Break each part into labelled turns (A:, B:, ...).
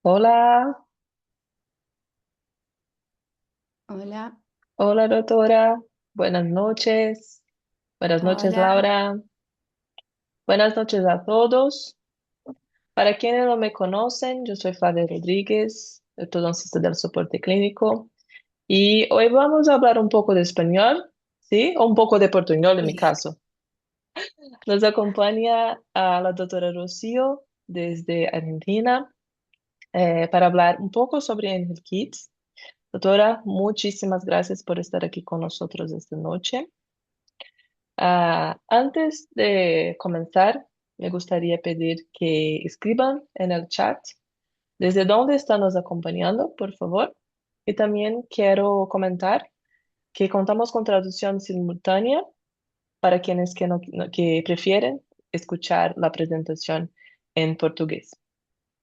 A: Hola,
B: Hola,
A: hola doctora, buenas noches, buenas noches
B: hola.
A: Laura, buenas noches a todos. Para quienes no me conocen, yo soy Flavia Rodríguez, ortodoncista del soporte clínico, y hoy vamos a hablar un poco de español, ¿sí? O un poco de portuñol en mi
B: Bien.
A: caso. Nos acompaña a la doctora Rocío desde Argentina para hablar un poco sobre Angel Kids. Doctora, muchísimas gracias por estar aquí con nosotros esta noche. Antes de comenzar, me gustaría pedir que escriban en el chat desde dónde están nos acompañando, por favor. Y también quiero comentar que contamos con traducción simultánea para quienes que prefieren escuchar la presentación en portugués.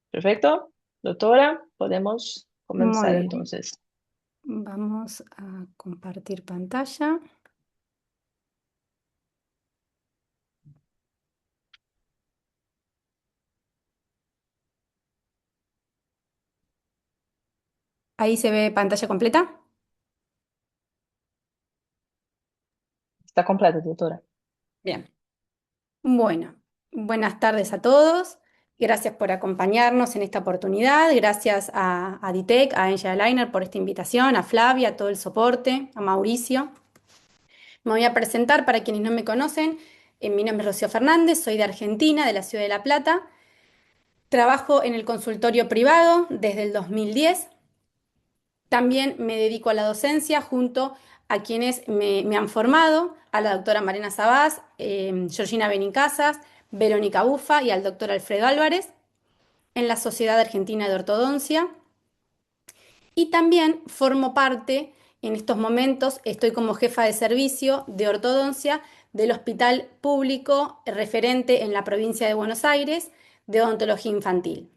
A: Perfecto, doctora, podemos
B: Muy
A: comenzar
B: bien.
A: entonces.
B: Vamos a compartir pantalla. Ahí se ve pantalla completa.
A: Está completa, doctora.
B: Bien. Bueno, buenas tardes a todos. Gracias por acompañarnos en esta oportunidad. Gracias a Ditec, a Angela Liner por esta invitación, a Flavia, a todo el soporte, a Mauricio. Me voy a presentar para quienes no me conocen. Mi nombre es Rocío Fernández, soy de Argentina, de la ciudad de La Plata. Trabajo en el consultorio privado desde el 2010. También me dedico a la docencia junto a quienes me han formado, a la doctora Marina Sabás, Georgina Benincasas, Verónica Bufa y al doctor Alfredo Álvarez en la Sociedad Argentina de Ortodoncia. Y también formo parte, en estos momentos, estoy como jefa de servicio de ortodoncia del Hospital Público referente en la provincia de Buenos Aires de odontología infantil.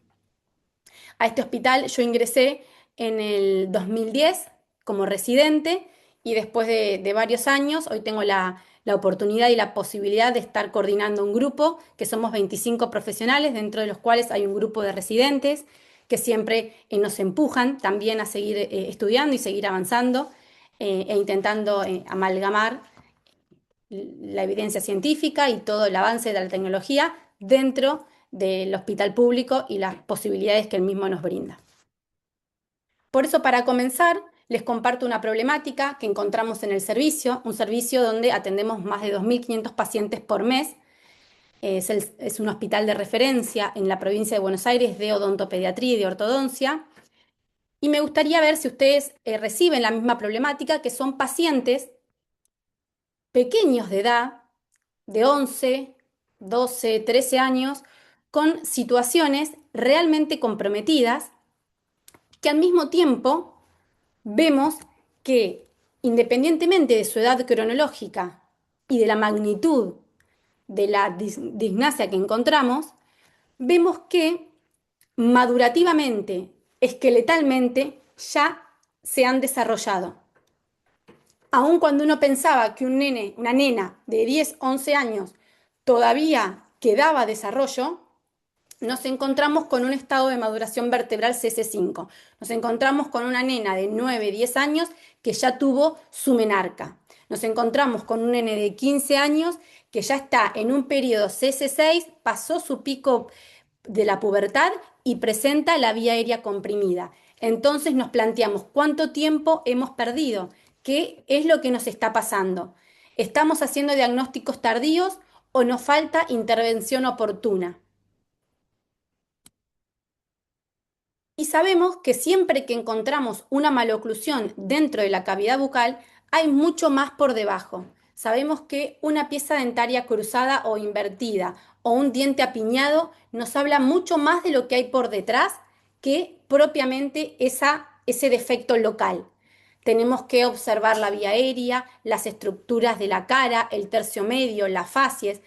B: A este hospital yo ingresé en el 2010 como residente y después de varios años, hoy tengo la oportunidad y la posibilidad de estar coordinando un grupo, que somos 25 profesionales, dentro de los cuales hay un grupo de residentes que siempre nos empujan también a seguir estudiando y seguir avanzando e intentando amalgamar la evidencia científica y todo el avance de la tecnología dentro del hospital público y las posibilidades que el mismo nos brinda. Por eso, para comenzar, les comparto una problemática que encontramos en el servicio, un servicio donde atendemos más de 2.500 pacientes por mes. Es un hospital de referencia en la provincia de Buenos Aires de odontopediatría y de ortodoncia. Y me gustaría ver si ustedes reciben la misma problemática, que son pacientes pequeños de edad, de 11, 12, 13 años, con situaciones realmente comprometidas, que al mismo tiempo vemos que, independientemente de su edad cronológica y de la magnitud de la disgnasia que encontramos, vemos que madurativamente, esqueletalmente, ya se han desarrollado. Aun cuando uno pensaba que un nene, una nena de 10, 11 años todavía quedaba desarrollo, nos encontramos con un estado de maduración vertebral CC5. Nos encontramos con una nena de 9, 10 años que ya tuvo su menarca. Nos encontramos con un nene de 15 años que ya está en un periodo CC6, pasó su pico de la pubertad y presenta la vía aérea comprimida. Entonces nos planteamos cuánto tiempo hemos perdido, qué es lo que nos está pasando. ¿Estamos haciendo diagnósticos tardíos o nos falta intervención oportuna? Y sabemos que siempre que encontramos una maloclusión dentro de la cavidad bucal, hay mucho más por debajo. Sabemos que una pieza dentaria cruzada o invertida o un diente apiñado nos habla mucho más de lo que hay por detrás que propiamente ese defecto local. Tenemos que observar la vía aérea, las estructuras de la cara, el tercio medio, las facies,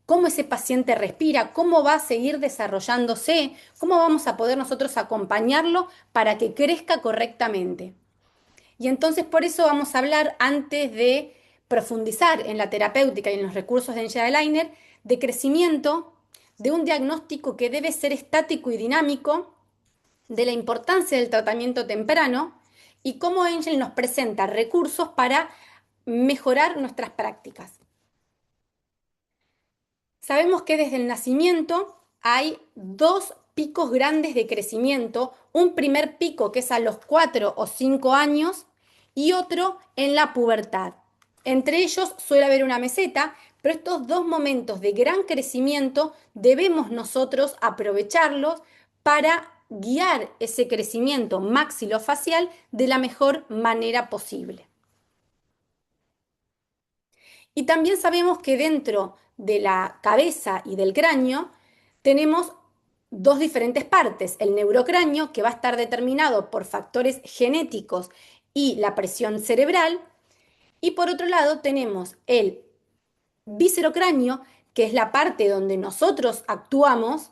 B: cómo ese paciente respira, cómo va a seguir desarrollándose, cómo vamos a poder nosotros acompañarlo para que crezca correctamente. Y entonces por eso vamos a hablar, antes de profundizar en la terapéutica y en los recursos de Angela Liner, de crecimiento, de un diagnóstico que debe ser estático y dinámico, de la importancia del tratamiento temprano y cómo Angel nos presenta recursos para mejorar nuestras prácticas. Sabemos que desde el nacimiento hay dos picos grandes de crecimiento, un primer pico que es a los 4 o 5 años y otro en la pubertad. Entre ellos suele haber una meseta, pero estos dos momentos de gran crecimiento debemos nosotros aprovecharlos para guiar ese crecimiento maxilofacial de la mejor manera posible. Y también sabemos que dentro de la cabeza y del cráneo tenemos dos diferentes partes, el neurocráneo, que va a estar determinado por factores genéticos y la presión cerebral, y por otro lado tenemos el viscerocráneo, que es la parte donde nosotros actuamos,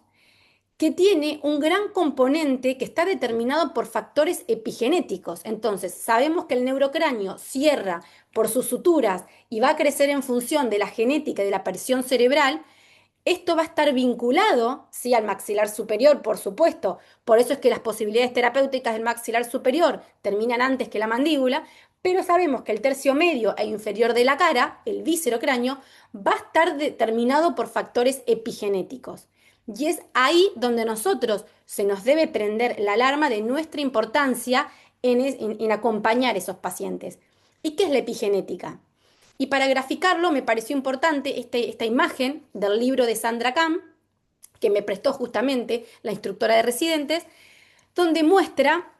B: que tiene un gran componente que está determinado por factores epigenéticos. Entonces, sabemos que el neurocráneo cierra por sus suturas y va a crecer en función de la genética y de la presión cerebral. Esto va a estar vinculado, sí, al maxilar superior, por supuesto. Por eso es que las posibilidades terapéuticas del maxilar superior terminan antes que la mandíbula, pero sabemos que el tercio medio e inferior de la cara, el viscerocráneo, va a estar determinado por factores epigenéticos. Y es ahí donde nosotros se nos debe prender la alarma de nuestra importancia en acompañar a esos pacientes. ¿Y qué es la epigenética? Y para graficarlo me pareció importante esta imagen del libro de Sandra Kahn, que me prestó justamente la instructora de residentes, donde muestra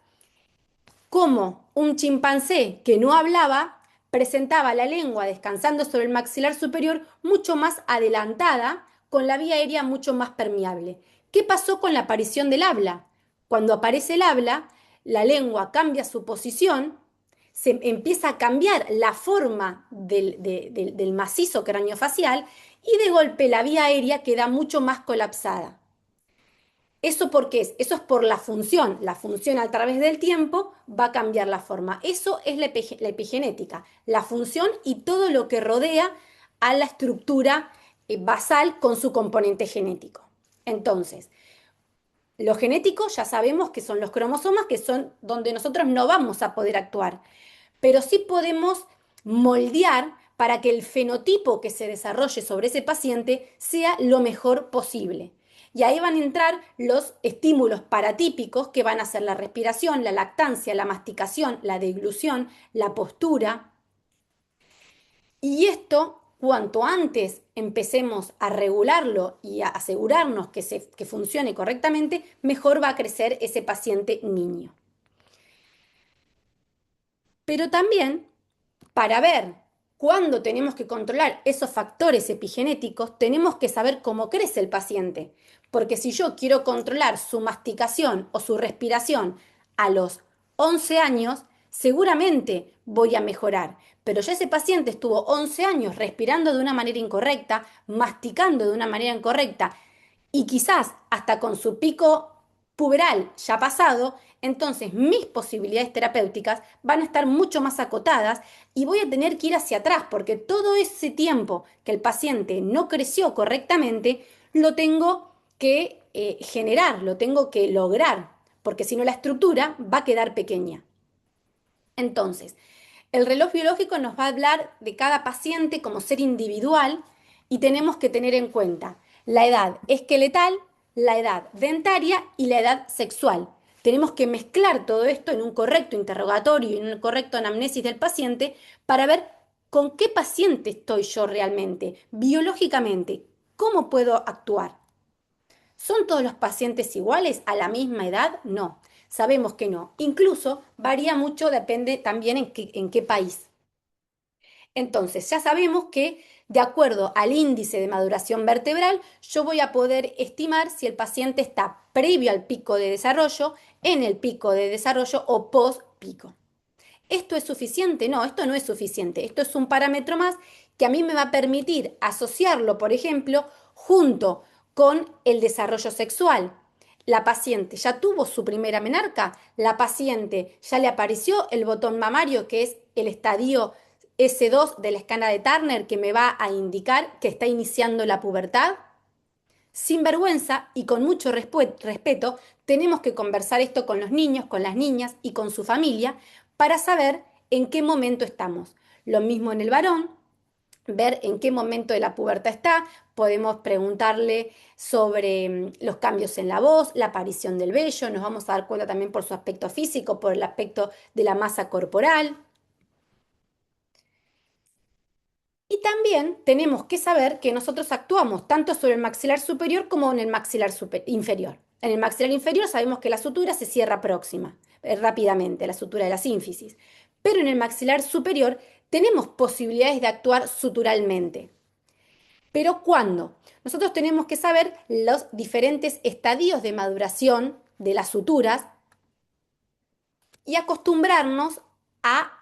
B: cómo un chimpancé que no hablaba presentaba la lengua descansando sobre el maxilar superior mucho más adelantada, con la vía aérea mucho más permeable. ¿Qué pasó con la aparición del habla? Cuando aparece el habla, la lengua cambia su posición, se empieza a cambiar la forma del macizo craneofacial y de golpe la vía aérea queda mucho más colapsada. ¿Eso por qué es? Eso es por la función. La función a través del tiempo va a cambiar la forma. Eso es la epigenética, la función y todo lo que rodea a la estructura basal con su componente genético. Entonces, lo genético ya sabemos que son los cromosomas, que son donde nosotros no vamos a poder actuar, pero sí podemos moldear para que el fenotipo que se desarrolle sobre ese paciente sea lo mejor posible. Y ahí van a entrar los estímulos paratípicos que van a ser la respiración, la lactancia, la masticación, la deglución, la postura. Y esto, cuanto antes empecemos a regularlo y a asegurarnos que funcione correctamente, mejor va a crecer ese paciente niño. Pero también para ver cuándo tenemos que controlar esos factores epigenéticos, tenemos que saber cómo crece el paciente. Porque si yo quiero controlar su masticación o su respiración a los 11 años, seguramente voy a mejorar. Pero ya ese paciente estuvo 11 años respirando de una manera incorrecta, masticando de una manera incorrecta y quizás hasta con su pico puberal ya pasado, entonces mis posibilidades terapéuticas van a estar mucho más acotadas y voy a tener que ir hacia atrás porque todo ese tiempo que el paciente no creció correctamente, lo tengo que generar, lo tengo que lograr, porque si no la estructura va a quedar pequeña. Entonces, el reloj biológico nos va a hablar de cada paciente como ser individual y tenemos que tener en cuenta la edad esqueletal, la edad dentaria y la edad sexual. Tenemos que mezclar todo esto en un correcto interrogatorio y en un correcto anamnesis del paciente para ver con qué paciente estoy yo realmente, biológicamente, cómo puedo actuar. ¿Son todos los pacientes iguales a la misma edad? No, sabemos que no. Incluso varía mucho, depende también en qué país. Entonces, ya sabemos que de acuerdo al índice de maduración vertebral, yo voy a poder estimar si el paciente está previo al pico de desarrollo, en el pico de desarrollo o post pico. ¿Esto es suficiente? No, esto no es suficiente. Esto es un parámetro más que a mí me va a permitir asociarlo, por ejemplo, junto con el desarrollo sexual. La paciente ya tuvo su primera menarca, la paciente ya le apareció el botón mamario, que es el estadio S2 de la escala de Turner, que me va a indicar que está iniciando la pubertad. sin vergüenza y con mucho respeto, tenemos que conversar esto con los niños, con las niñas y con su familia para saber en qué momento estamos. Lo mismo en el varón, ver en qué momento de la pubertad está. Podemos preguntarle sobre los cambios en la voz, la aparición del vello. Nos vamos a dar cuenta también por su aspecto físico, por el aspecto de la masa corporal. Y también tenemos que saber que nosotros actuamos tanto sobre el maxilar superior como en el maxilar inferior. En el maxilar inferior sabemos que la sutura se cierra próxima, rápidamente, la sutura de la sínfisis. Pero en el maxilar superior tenemos posibilidades de actuar suturalmente. Pero ¿cuándo? Nosotros tenemos que saber los diferentes estadios de maduración de las suturas y acostumbrarnos a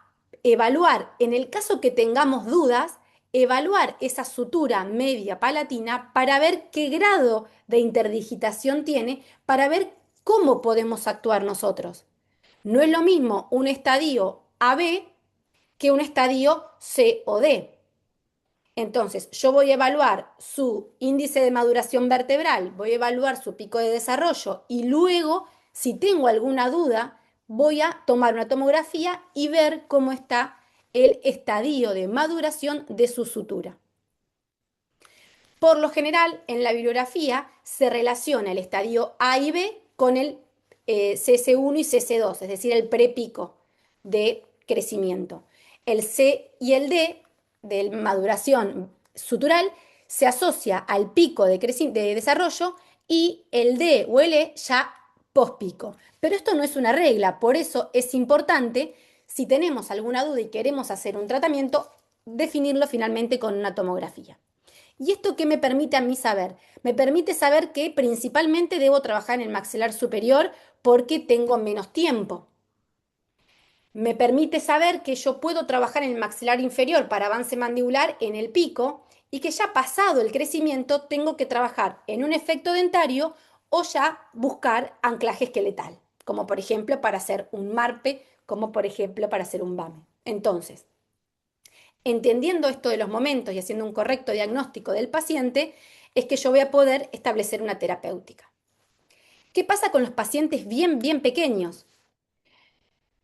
B: evaluar, en el caso que tengamos dudas, evaluar esa sutura media palatina para ver qué grado de interdigitación tiene, para ver cómo podemos actuar nosotros. No es lo mismo un estadio AB que un estadio C o D. Entonces, yo voy a evaluar su índice de maduración vertebral, voy a evaluar su pico de desarrollo y luego, si tengo alguna duda, voy a tomar una tomografía y ver cómo está el estadio de maduración de su sutura. Por lo general, en la bibliografía se relaciona el estadio A y B con el CS1 y CS2, es decir, el prepico de crecimiento. El C y el D de maduración sutural se asocia al pico de desarrollo y el D o el E ya pospico. Pero esto no es una regla, por eso es importante, si tenemos alguna duda y queremos hacer un tratamiento, definirlo finalmente con una tomografía. ¿Y esto qué me permite a mí saber? Me permite saber que principalmente debo trabajar en el maxilar superior porque tengo menos tiempo. Me permite saber que yo puedo trabajar en el maxilar inferior para avance mandibular en el pico y que ya pasado el crecimiento tengo que trabajar en un efecto dentario o ya buscar anclaje esqueletal, como por ejemplo para hacer un MARPE, como por ejemplo para hacer un BAME. Entonces, entendiendo esto de los momentos y haciendo un correcto diagnóstico del paciente, es que yo voy a poder establecer una terapéutica. ¿Qué pasa con los pacientes bien pequeños?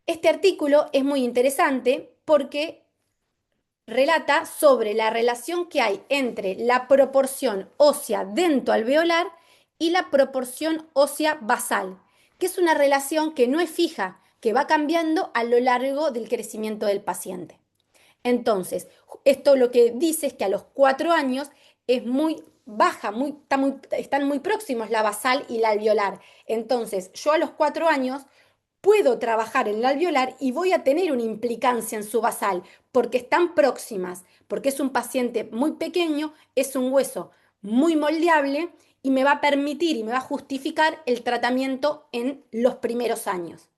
B: Este artículo es muy interesante porque relata sobre la relación que hay entre la proporción ósea dentoalveolar y la proporción ósea basal, que es una relación que no es fija, que va cambiando a lo largo del crecimiento del paciente. Entonces, esto lo que dice es que a los 4 años es muy baja, están muy próximos la basal y la alveolar. Entonces, yo a los 4 años puedo trabajar en la alveolar y voy a tener una implicancia en su basal, porque están próximas, porque es un paciente muy pequeño, es un hueso muy moldeable y me va a permitir y me va a justificar el tratamiento en los primeros años.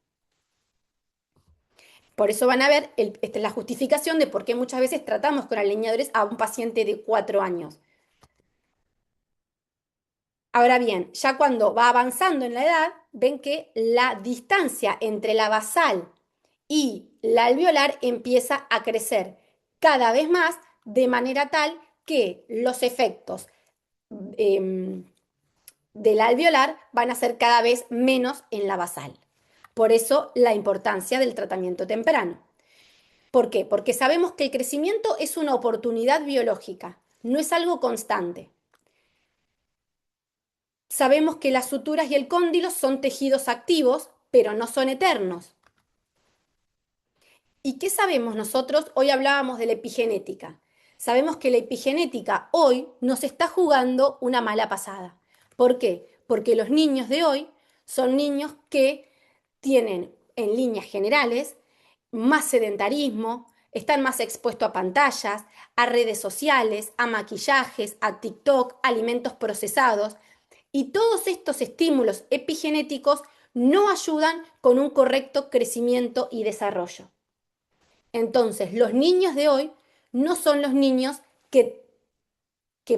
B: Por eso van a ver la justificación de por qué muchas veces tratamos con alineadores a un paciente de 4 años. Ahora bien, ya cuando va avanzando en la edad, ven que la distancia entre la basal y la alveolar empieza a crecer cada vez más de manera tal que los efectos eh, de la alveolar van a ser cada vez menos en la basal. Por eso la importancia del tratamiento temprano. ¿Por qué? Porque sabemos que el crecimiento es una oportunidad biológica, no es algo constante. Sabemos que las suturas y el cóndilo son tejidos activos, pero no son eternos. ¿Y qué sabemos nosotros? Hoy hablábamos de la epigenética. Sabemos que la epigenética hoy nos está jugando una mala pasada. ¿Por qué? Porque los niños de hoy son niños que tienen, en líneas generales, más sedentarismo, están más expuestos a pantallas, a redes sociales, a maquillajes, a TikTok, alimentos procesados. Y todos estos estímulos epigenéticos no ayudan con un correcto crecimiento y desarrollo. Entonces, los niños de hoy no son los niños que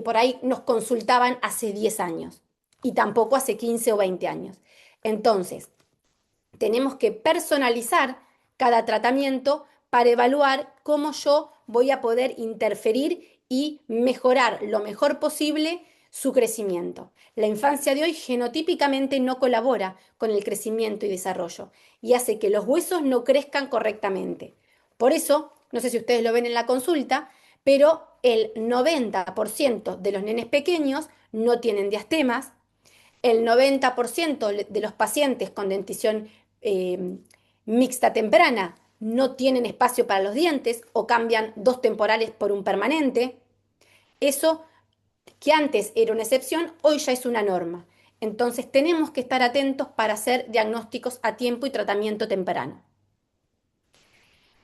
B: por ahí nos consultaban hace 10 años y tampoco hace 15 o 20 años. Entonces, tenemos que personalizar cada tratamiento para evaluar cómo yo voy a poder interferir y mejorar lo mejor posible su crecimiento. La infancia de hoy genotípicamente no colabora con el crecimiento y desarrollo y hace que los huesos no crezcan correctamente. Por eso, no sé si ustedes lo ven en la consulta, pero el 90% de los nenes pequeños no tienen diastemas, el 90% de los pacientes con dentición eh, mixta temprana no tienen espacio para los dientes o cambian dos temporales por un permanente. Eso que antes era una excepción, hoy ya es una norma. Entonces tenemos que estar atentos para hacer diagnósticos a tiempo y tratamiento temprano.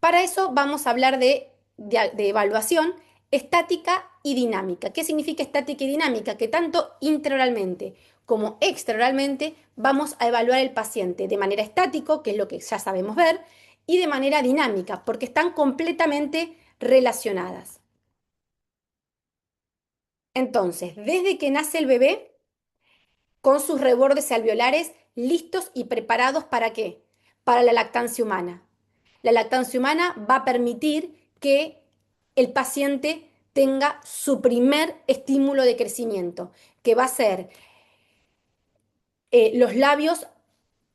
B: Para eso vamos a hablar de evaluación estática y dinámica. ¿Qué significa estática y dinámica? Que tanto intraoralmente como extraoralmente vamos a evaluar el paciente de manera estática, que es lo que ya sabemos ver, y de manera dinámica, porque están completamente relacionadas. Entonces, desde que nace el bebé, con sus rebordes alveolares listos y preparados ¿para qué? Para la lactancia humana. La lactancia humana va a permitir que el paciente tenga su primer estímulo de crecimiento, que va a ser los labios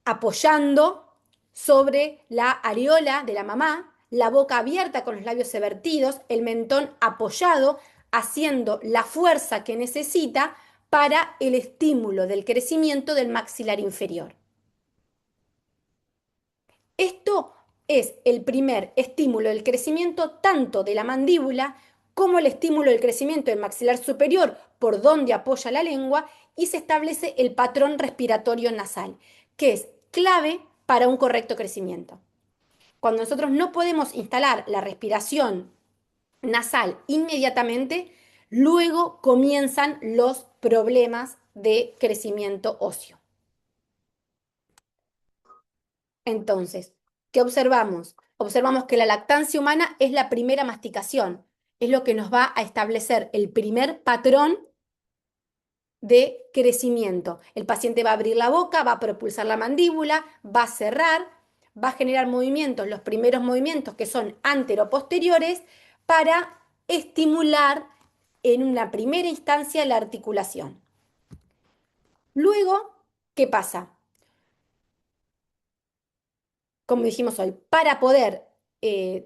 B: apoyando sobre la areola de la mamá, la boca abierta con los labios evertidos, el mentón apoyado, haciendo la fuerza que necesita para el estímulo del crecimiento del maxilar inferior. Esto es el primer estímulo del crecimiento tanto de la mandíbula como el estímulo del crecimiento del maxilar superior por donde apoya la lengua y se establece el patrón respiratorio nasal, que es clave para un correcto crecimiento. Cuando nosotros no podemos instalar la respiración nasal inmediatamente, luego comienzan los problemas de crecimiento óseo. Entonces, ¿qué observamos? Observamos que la lactancia humana es la primera masticación, es lo que nos va a establecer el primer patrón de crecimiento. El paciente va a abrir la boca, va a propulsar la mandíbula, va a cerrar, va a generar movimientos, los primeros movimientos que son antero-posteriores, para estimular en una primera instancia la articulación. Luego, ¿qué pasa? Como dijimos hoy, para poder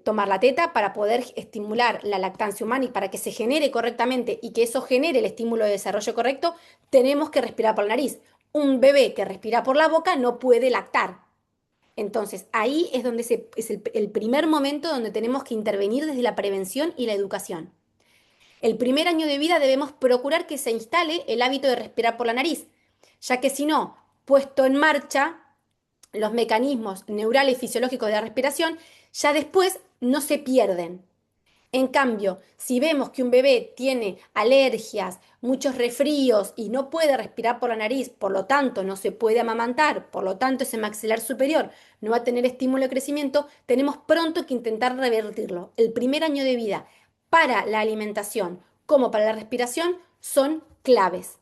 B: tomar la teta, para poder estimular la lactancia humana y para que se genere correctamente y que eso genere el estímulo de desarrollo correcto, tenemos que respirar por la nariz. Un bebé que respira por la boca no puede lactar. Entonces, ahí es donde es el primer momento donde tenemos que intervenir desde la prevención y la educación. El primer año de vida debemos procurar que se instale el hábito de respirar por la nariz, ya que si no, puesto en marcha, los mecanismos neurales y fisiológicos de la respiración ya después no se pierden. En cambio, si vemos que un bebé tiene alergias, muchos resfríos y no puede respirar por la nariz, por lo tanto no se puede amamantar, por lo tanto ese maxilar superior no va a tener estímulo de crecimiento, tenemos pronto que intentar revertirlo. El primer año de vida para la alimentación como para la respiración son claves.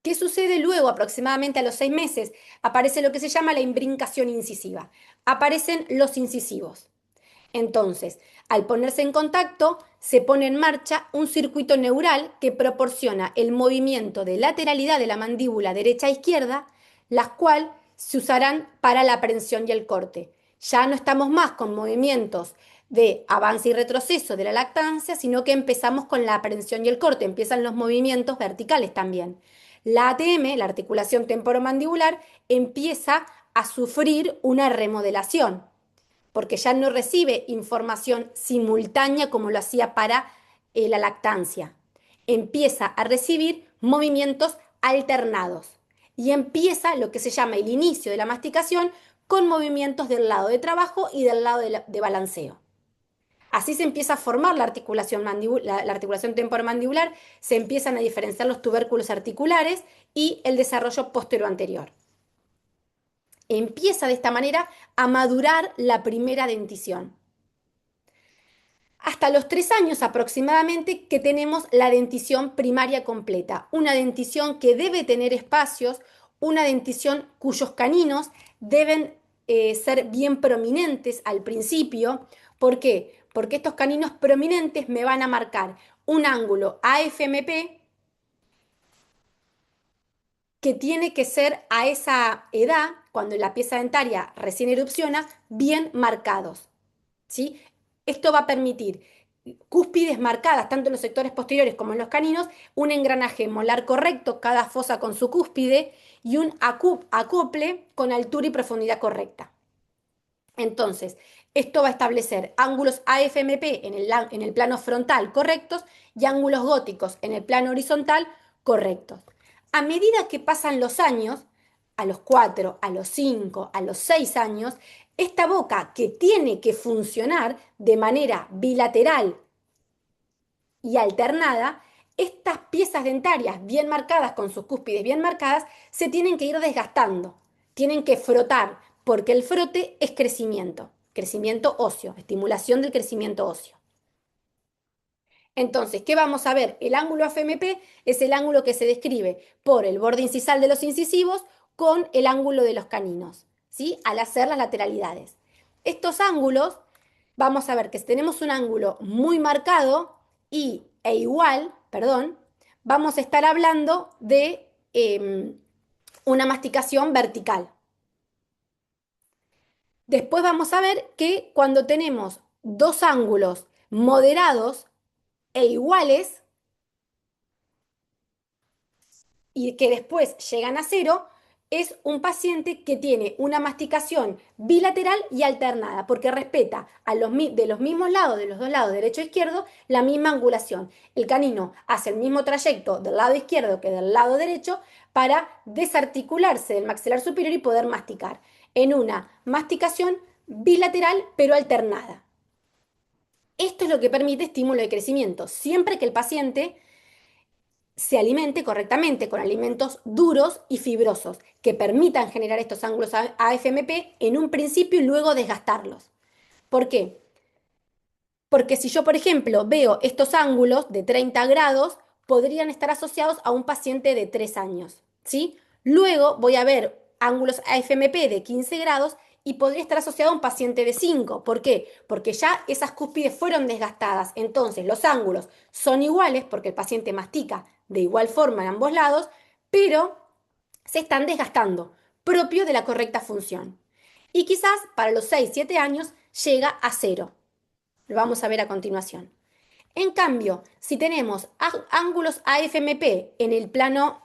B: ¿Qué sucede luego? Aproximadamente a los 6 meses aparece lo que se llama la imbrincación incisiva. Aparecen los incisivos. Entonces, al ponerse en contacto, se pone en marcha un circuito neural que proporciona el movimiento de lateralidad de la mandíbula derecha a izquierda, las cuales se usarán para la aprehensión y el corte. Ya no estamos más con movimientos de avance y retroceso de la lactancia, sino que empezamos con la aprehensión y el corte, empiezan los movimientos verticales también. La ATM, la articulación temporomandibular, empieza a sufrir una remodelación porque ya no recibe información simultánea como lo hacía para la lactancia. Empieza a recibir movimientos alternados y empieza lo que se llama el inicio de la masticación con movimientos del lado de trabajo y del lado de balanceo. Así se empieza a formar la articulación temporomandibular, se empiezan a diferenciar los tubérculos articulares y el desarrollo posterior-anterior. Empieza de esta manera a madurar la primera dentición. Hasta los 3 años aproximadamente que tenemos la dentición primaria completa, una dentición que debe tener espacios, una dentición cuyos caninos deben ser bien prominentes al principio. ¿Por qué? Porque estos caninos prominentes me van a marcar un ángulo AFMP que tiene que ser a esa edad, cuando la pieza dentaria recién erupciona, bien marcados. ¿Sí? Esto va a permitir cúspides marcadas, tanto en los sectores posteriores como en los caninos, un engranaje molar correcto, cada fosa con su cúspide, y un acople con altura y profundidad correcta. Entonces, esto va a establecer ángulos AFMP en el plano frontal correctos y ángulos góticos en el plano horizontal correctos. A medida que pasan los años, a los 4, a los 5, a los 6 años, esta boca que tiene que funcionar de manera bilateral y alternada, estas piezas dentarias bien marcadas, con sus cúspides bien marcadas, se tienen que ir desgastando, tienen que frotar, porque el frote es crecimiento, crecimiento óseo, estimulación del crecimiento óseo. Entonces, ¿qué vamos a ver? El ángulo AFMP es el ángulo que se describe por el borde incisal de los incisivos con el ángulo de los caninos, ¿sí? Al hacer las lateralidades. Estos ángulos, vamos a ver que si tenemos un ángulo muy marcado e igual, perdón, vamos a estar hablando de una masticación vertical. Después vamos a ver que cuando tenemos dos ángulos moderados e iguales, y que después llegan a cero, es un paciente que tiene una masticación bilateral y alternada, porque respeta de los mismos lados, de los dos lados, derecho e izquierdo, la misma angulación. El canino hace el mismo trayecto del lado izquierdo que del lado derecho para desarticularse del maxilar superior y poder masticar, en una masticación bilateral pero alternada. Esto es lo que permite estímulo de crecimiento, siempre que el paciente se alimente correctamente con alimentos duros y fibrosos que permitan generar estos ángulos AFMP en un principio y luego desgastarlos. ¿Por qué? Porque si yo, por ejemplo, veo estos ángulos de 30 grados, podrían estar asociados a un paciente de 3 años, ¿sí? Luego voy a ver ángulos AFMP de 15 grados y podría estar asociado a un paciente de 5. ¿Por qué? Porque ya esas cúspides fueron desgastadas. Entonces, los ángulos son iguales porque el paciente mastica de igual forma en ambos lados, pero se están desgastando, propio de la correcta función. Y quizás para los 6-7 años llega a cero. Lo vamos a ver a continuación. En cambio, si tenemos ángulos AFMP en el plano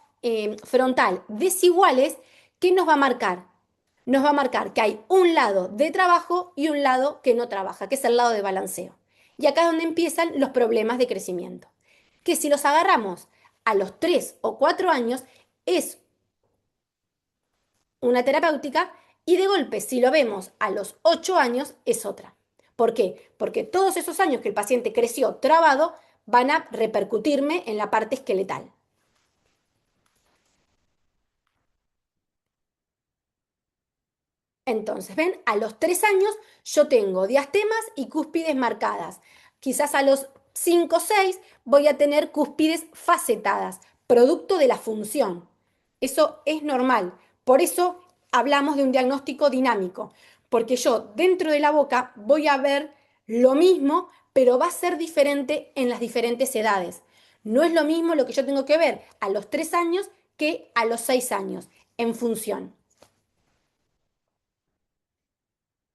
B: frontal desiguales, ¿qué nos va a marcar? Nos va a marcar que hay un lado de trabajo y un lado que no trabaja, que es el lado de balanceo. Y acá es donde empiezan los problemas de crecimiento. Que si los agarramos a los 3 o 4 años, es una terapéutica y de golpe, si lo vemos a los 8 años, es otra. ¿Por qué? Porque todos esos años que el paciente creció trabado van a repercutirme en la parte esqueletal. Entonces, ven, a los 3 años yo tengo diastemas y cúspides marcadas. Quizás a los 5 o 6 voy a tener cúspides facetadas, producto de la función. Eso es normal. Por eso hablamos de un diagnóstico dinámico, porque yo dentro de la boca voy a ver lo mismo, pero va a ser diferente en las diferentes edades. No es lo mismo lo que yo tengo que ver a los 3 años que a los 6 años, en función.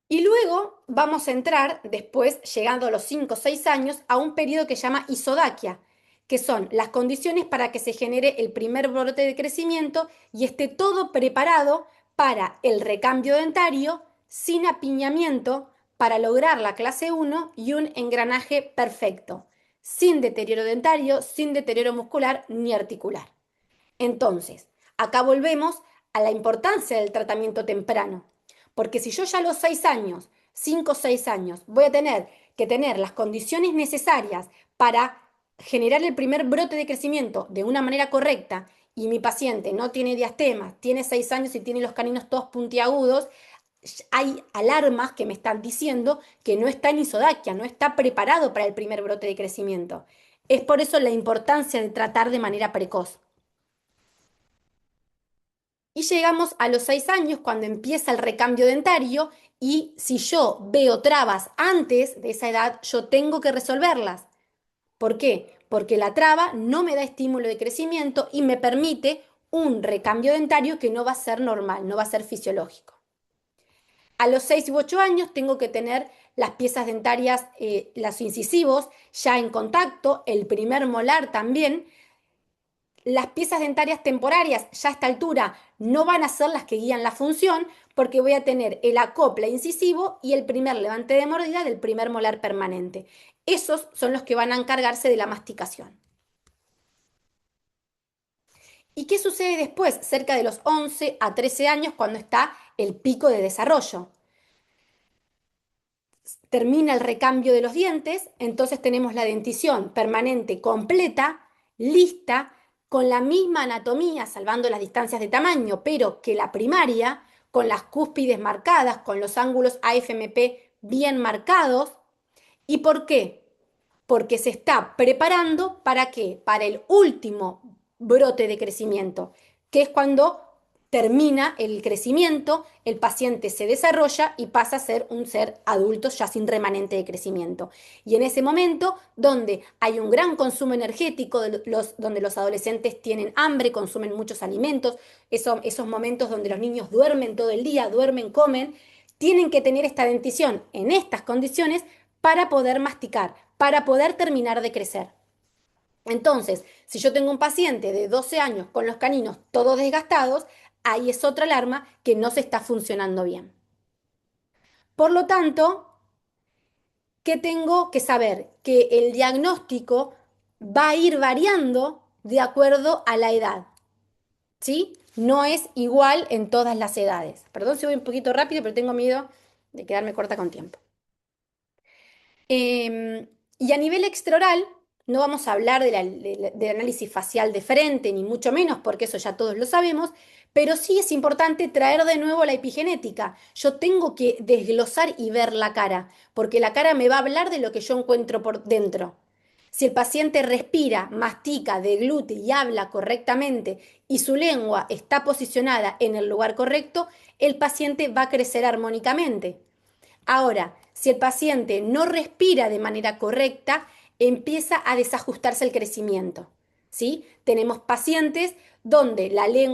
B: Y luego vamos a entrar, después, llegando a los 5 o 6 años, a un periodo que se llama isodaquia, que son las condiciones para que se genere el primer brote de crecimiento y esté todo preparado para el recambio dentario sin apiñamiento para lograr la clase 1 y un engranaje perfecto, sin deterioro dentario, sin deterioro muscular ni articular. Entonces, acá volvemos a la importancia del tratamiento temprano, porque si yo ya a los 6 años, 5 o 6 años, voy a tener que tener las condiciones necesarias para generar el primer brote de crecimiento de una manera correcta y mi paciente no tiene diastemas, tiene 6 años y tiene los caninos todos puntiagudos, hay alarmas que me están diciendo que no está en isodaquia, no está preparado para el primer brote de crecimiento. Es por eso la importancia de tratar de manera precoz. Y llegamos a los 6 años cuando empieza el recambio dentario y si yo veo trabas antes de esa edad, yo tengo que resolverlas. ¿Por qué? Porque la traba no me da estímulo de crecimiento y me permite un recambio dentario que no va a ser normal, no va a ser fisiológico. A los 6 u 8 años tengo que tener las piezas dentarias, los incisivos ya en contacto, el primer molar también. Las piezas dentarias temporarias ya a esta altura no van a ser las que guían la función porque voy a tener el acople incisivo y el primer levante de mordida del primer molar permanente. Esos son los que van a encargarse de la masticación. ¿Y qué sucede después, cerca de los 11 a 13 años, cuando está el pico de desarrollo? Termina el recambio de los dientes, entonces tenemos la dentición permanente completa, lista, con la misma anatomía, salvando las distancias de tamaño, pero que la primaria, con las cúspides marcadas, con los ángulos AFMP bien marcados. ¿Y por qué? Porque se está preparando ¿para qué? Para el último brote de crecimiento, que es cuando termina el crecimiento, el paciente se desarrolla y pasa a ser un ser adulto ya sin remanente de crecimiento. Y en ese momento, donde hay un gran consumo energético, donde los adolescentes tienen hambre, consumen muchos alimentos, esos momentos donde los niños duermen todo el día, duermen, comen, tienen que tener esta dentición en estas condiciones para poder masticar, para poder terminar de crecer. Entonces, si yo tengo un paciente de 12 años con los caninos todos desgastados, ahí es otra alarma que no se está funcionando bien. Por lo tanto, ¿qué tengo que saber? Que el diagnóstico va a ir variando de acuerdo a la edad, ¿sí? No es igual en todas las edades. Perdón si voy un poquito rápido, pero tengo miedo de quedarme corta con tiempo. Y a nivel extraoral, no vamos a hablar del análisis facial de frente, ni mucho menos, porque eso ya todos lo sabemos, pero sí es importante traer de nuevo la epigenética. Yo tengo que desglosar y ver la cara, porque la cara me va a hablar de lo que yo encuentro por dentro. Si el paciente respira, mastica, deglute y habla correctamente y su lengua está posicionada en el lugar correcto, el paciente va a crecer armónicamente. Ahora, si el paciente no respira de manera correcta, empieza a desajustarse el crecimiento. ¿Sí? Tenemos pacientes donde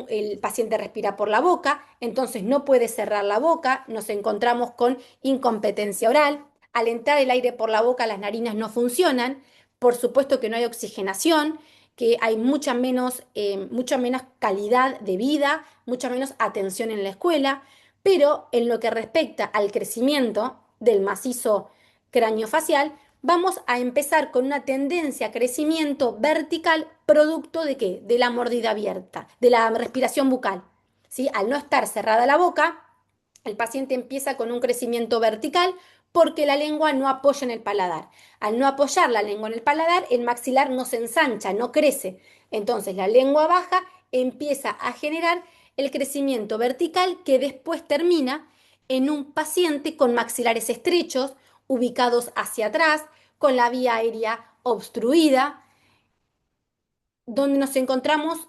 B: el paciente respira por la boca, entonces no puede cerrar la boca, nos encontramos con incompetencia oral. Al entrar el aire por la boca, las narinas no funcionan. Por supuesto que no hay oxigenación, que hay mucha menos calidad de vida, mucha menos atención en la escuela. Pero en lo que respecta al crecimiento del macizo craneofacial, vamos a empezar con una tendencia a crecimiento vertical producto de ¿qué? De la mordida abierta, de la respiración bucal. ¿Sí? Al no estar cerrada la boca, el paciente empieza con un crecimiento vertical porque la lengua no apoya en el paladar. Al no apoyar la lengua en el paladar, el maxilar no se ensancha, no crece. Entonces la lengua baja empieza a generar el crecimiento vertical que después termina en un paciente con maxilares estrechos, ubicados hacia atrás, con la vía aérea obstruida, donde nos encontramos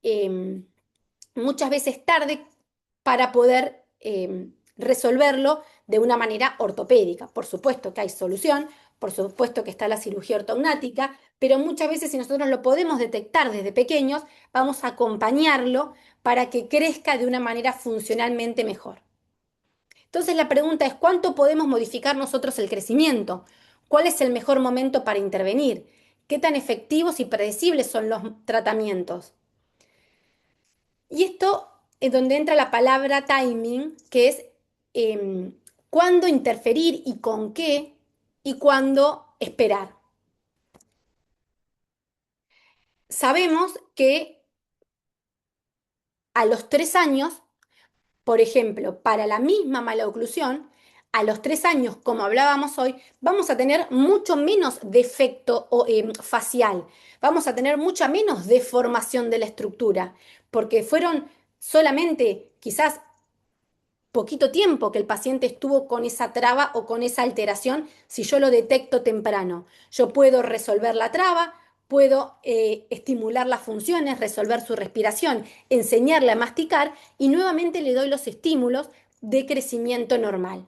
B: eh, muchas veces tarde para poder resolverlo de una manera ortopédica. Por supuesto que hay solución, por supuesto que está la cirugía ortognática, pero muchas veces si nosotros lo podemos detectar desde pequeños, vamos a acompañarlo para que crezca de una manera funcionalmente mejor. Entonces la pregunta es, ¿cuánto podemos modificar nosotros el crecimiento? ¿Cuál es el mejor momento para intervenir? ¿Qué tan efectivos y predecibles son los tratamientos? Y esto es donde entra la palabra timing, que es cuándo interferir y con qué, y cuándo esperar. Sabemos que a los 3 años, por ejemplo, para la misma mala-oclusión, a los 3 años, como hablábamos hoy, vamos a tener mucho menos defecto facial, vamos a tener mucha menos deformación de la estructura, porque fueron solamente quizás poquito tiempo que el paciente estuvo con esa traba o con esa alteración si yo lo detecto temprano. Yo puedo resolver la traba, puedo estimular las funciones, resolver su respiración, enseñarle a masticar y nuevamente le doy los estímulos de crecimiento normal.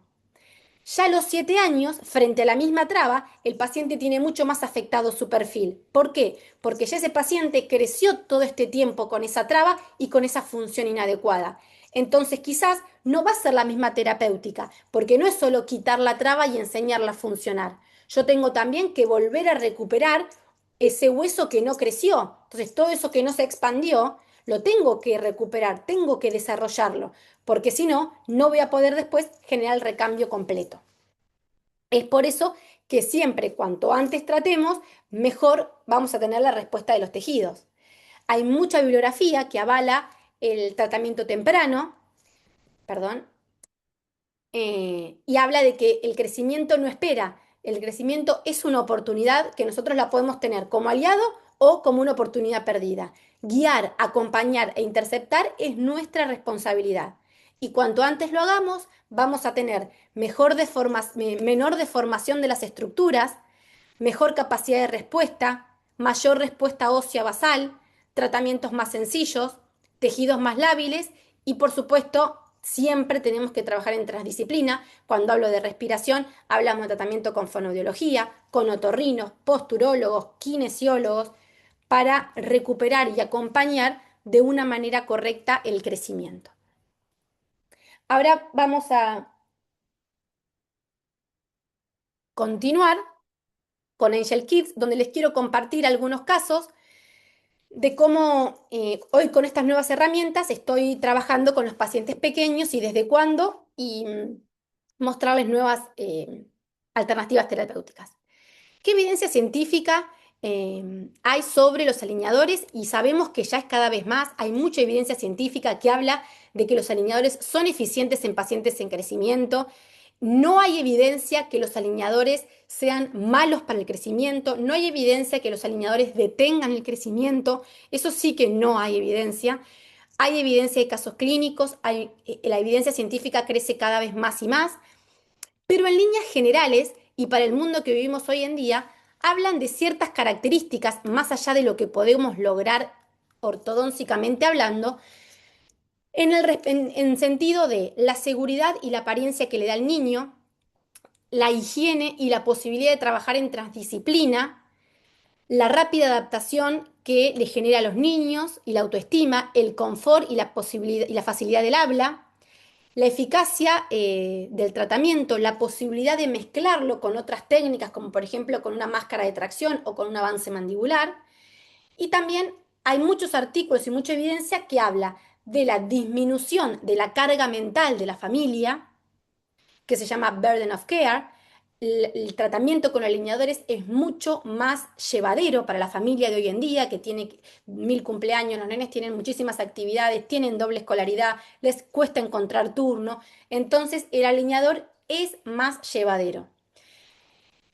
B: Ya a los 7 años, frente a la misma traba, el paciente tiene mucho más afectado su perfil. ¿Por qué? Porque ya ese paciente creció todo este tiempo con esa traba y con esa función inadecuada. Entonces quizás no va a ser la misma terapéutica, porque no es solo quitar la traba y enseñarla a funcionar. Yo tengo también que volver a recuperar ese hueso que no creció. Entonces todo eso que no se expandió, lo tengo que recuperar, tengo que desarrollarlo, porque si no, no voy a poder después generar el recambio completo. Es por eso que siempre, cuanto antes tratemos, mejor vamos a tener la respuesta de los tejidos. Hay mucha bibliografía que avala el tratamiento temprano, perdón, y habla de que el crecimiento no espera, el crecimiento es una oportunidad que nosotros la podemos tener como aliado o como una oportunidad perdida. Guiar, acompañar e interceptar es nuestra responsabilidad. Y cuanto antes lo hagamos, vamos a tener menor deformación de las estructuras, mejor capacidad de respuesta, mayor respuesta ósea basal, tratamientos más sencillos, tejidos más lábiles y por supuesto siempre tenemos que trabajar en transdisciplina. Cuando hablo de respiración, hablamos de tratamiento con fonoaudiología, con otorrinos, posturólogos, kinesiólogos, para recuperar y acompañar de una manera correcta el crecimiento. Ahora vamos a continuar con Angel Kids, donde les quiero compartir algunos casos de cómo hoy con estas nuevas herramientas estoy trabajando con los pacientes pequeños y desde cuándo y mostrarles nuevas alternativas terapéuticas. ¿Qué evidencia científica hay sobre los alineadores? Y sabemos que ya es cada vez más, hay mucha evidencia científica que habla de que los alineadores son eficientes en pacientes en crecimiento. No hay evidencia que los alineadores sean malos para el crecimiento, no hay evidencia que los alineadores detengan el crecimiento, eso sí que no hay evidencia. Hay evidencia de casos clínicos, la evidencia científica crece cada vez más y más, pero en líneas generales y para el mundo que vivimos hoy en día, hablan de ciertas características más allá de lo que podemos lograr ortodóncicamente hablando, en sentido de la seguridad y la apariencia que le da al niño, la higiene y la posibilidad de trabajar en transdisciplina, la rápida adaptación que le genera a los niños y la autoestima, el confort y la posibilidad y la facilidad del habla, la eficacia del tratamiento, la posibilidad de mezclarlo con otras técnicas, como por ejemplo con una máscara de tracción o con un avance mandibular. Y también hay muchos artículos y mucha evidencia que habla de la disminución de la carga mental de la familia, que se llama Burden of Care. El tratamiento con alineadores es mucho más llevadero para la familia de hoy en día, que tiene 1000 cumpleaños, los nenes tienen muchísimas actividades, tienen doble escolaridad, les cuesta encontrar turno. Entonces, el alineador es más llevadero.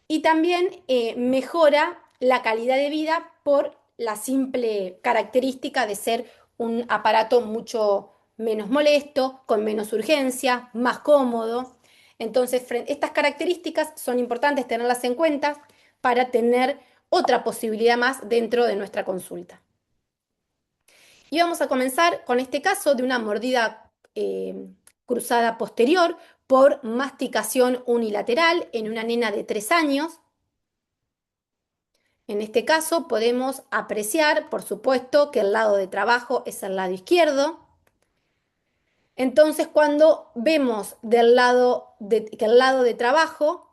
B: Y también mejora la calidad de vida por la simple característica de ser un aparato mucho menos molesto, con menos urgencia, más cómodo. Entonces, estas características son importantes tenerlas en cuenta para tener otra posibilidad más dentro de nuestra consulta. Y vamos a comenzar con este caso de una mordida cruzada posterior por masticación unilateral en una nena de 3 años. En este caso podemos apreciar, por supuesto, que el lado de trabajo es el lado izquierdo. Entonces, cuando vemos que el lado de trabajo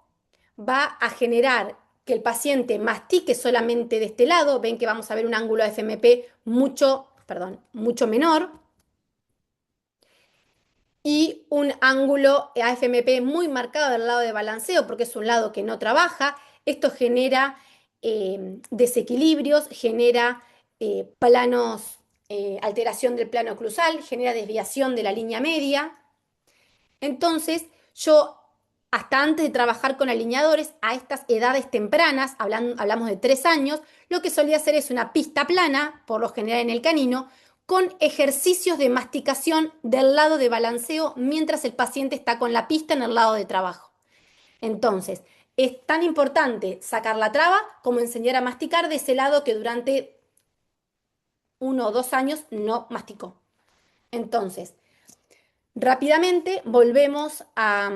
B: va a generar que el paciente mastique solamente de este lado, ven que vamos a ver un ángulo AFMP mucho menor y un ángulo AFMP muy marcado del lado de balanceo porque es un lado que no trabaja. Esto genera desequilibrios, genera alteración del plano cruzal, genera desviación de la línea media. Entonces, yo, hasta antes de trabajar con alineadores, a estas edades tempranas, hablamos de 3 años, lo que solía hacer es una pista plana, por lo general en el canino, con ejercicios de masticación del lado de balanceo mientras el paciente está con la pista en el lado de trabajo. Entonces, es tan importante sacar la traba como enseñar a masticar de ese lado que durante 1 o 2 años no masticó. Entonces, rápidamente volvemos a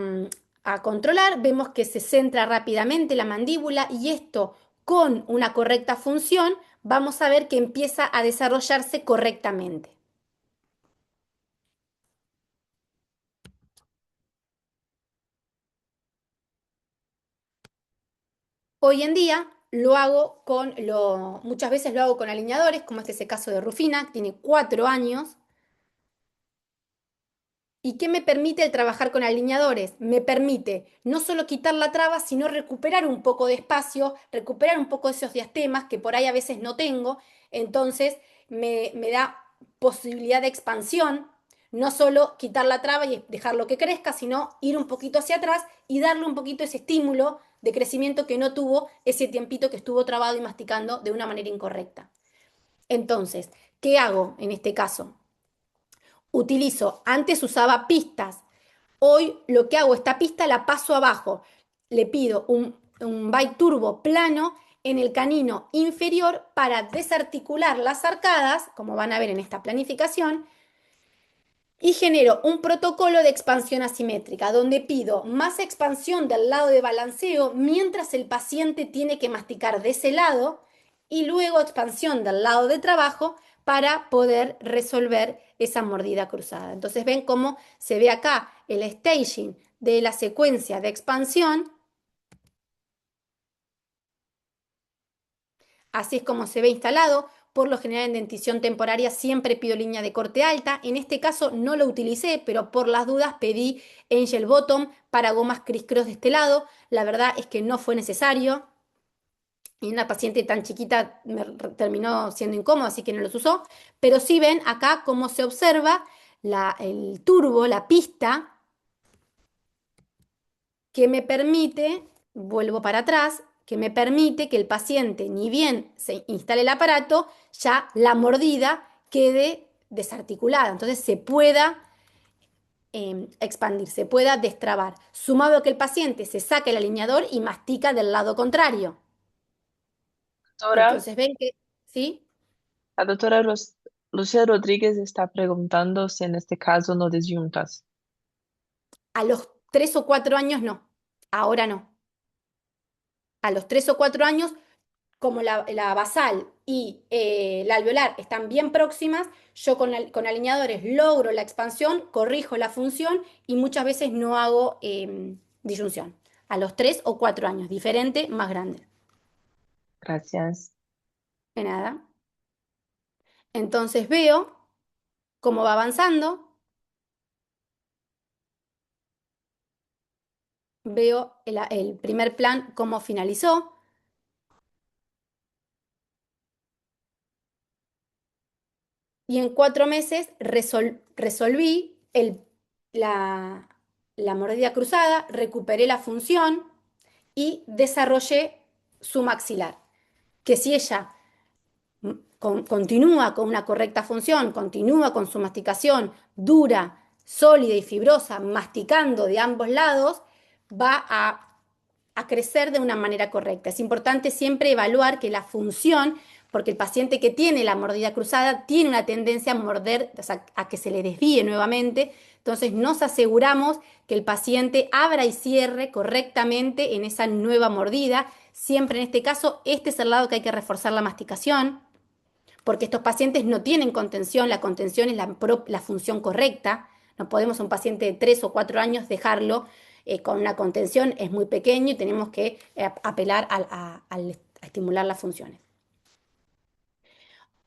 B: controlar, vemos que se centra rápidamente la mandíbula y esto con una correcta función, vamos a ver que empieza a desarrollarse correctamente. Hoy en día muchas veces lo hago con alineadores, como este es el caso de Rufina, que tiene 4 años. ¿Y qué me permite el trabajar con alineadores? Me permite no solo quitar la traba, sino recuperar un poco de espacio, recuperar un poco de esos diastemas que por ahí a veces no tengo. Entonces me da posibilidad de expansión, no solo quitar la traba y dejarlo que crezca, sino ir un poquito hacia atrás y darle un poquito ese estímulo de crecimiento que no tuvo ese tiempito que estuvo trabado y masticando de una manera incorrecta. Entonces, ¿qué hago en este caso? Antes usaba pistas. Hoy lo que hago, esta pista la paso abajo. Le pido un bite turbo plano en el canino inferior para desarticular las arcadas, como van a ver en esta planificación, y genero un protocolo de expansión asimétrica, donde pido más expansión del lado de balanceo mientras el paciente tiene que masticar de ese lado y luego expansión del lado de trabajo para poder resolver esa mordida cruzada. Entonces ven cómo se ve acá el staging de la secuencia de expansión. Así es como se ve instalado. Por lo general en dentición temporaria siempre pido línea de corte alta. En este caso no lo utilicé, pero por las dudas pedí Angel Bottom para gomas criss cross de este lado. La verdad es que no fue necesario. Y una paciente tan chiquita terminó siendo incómoda, así que no los usó. Pero sí ven acá cómo se observa el turbo, la pista, que me permite, vuelvo para atrás, que me permite que el paciente, ni bien se instale el aparato, ya la mordida quede desarticulada. Entonces se pueda expandir, se pueda destrabar. Sumado a que el paciente se saque el alineador y mastica del lado contrario.
A: Doctora,
B: Entonces ven que, ¿sí?
A: la doctora Lucía Rodríguez está preguntando si en este caso no disyuntas.
B: A los 3 o 4 años no, ahora no. A los 3 o 4 años como la basal y la alveolar están bien próximas, yo con alineadores logro la expansión, corrijo la función y muchas veces no hago disyunción. A los 3 o 4 años, diferente, más grande.
A: Gracias.
B: De nada. Entonces veo cómo va avanzando, veo el primer plan, cómo finalizó. Y en 4 meses resolví la, la mordida cruzada, recuperé la función y desarrollé su maxilar. Que si ella continúa con una correcta función, continúa con su masticación dura, sólida y fibrosa, masticando de ambos lados, va a crecer de una manera correcta. Es importante siempre evaluar que la función, porque el paciente que tiene la mordida cruzada tiene una tendencia a morder, o sea, a que se le desvíe nuevamente. Entonces nos aseguramos que el paciente abra y cierre correctamente en esa nueva mordida. Siempre en este caso, este es el lado que hay que reforzar la masticación, porque estos pacientes no tienen contención, la contención es la función correcta. No podemos a un paciente de 3 o 4 años dejarlo con una contención, es muy pequeño y tenemos que apelar a estimular las funciones.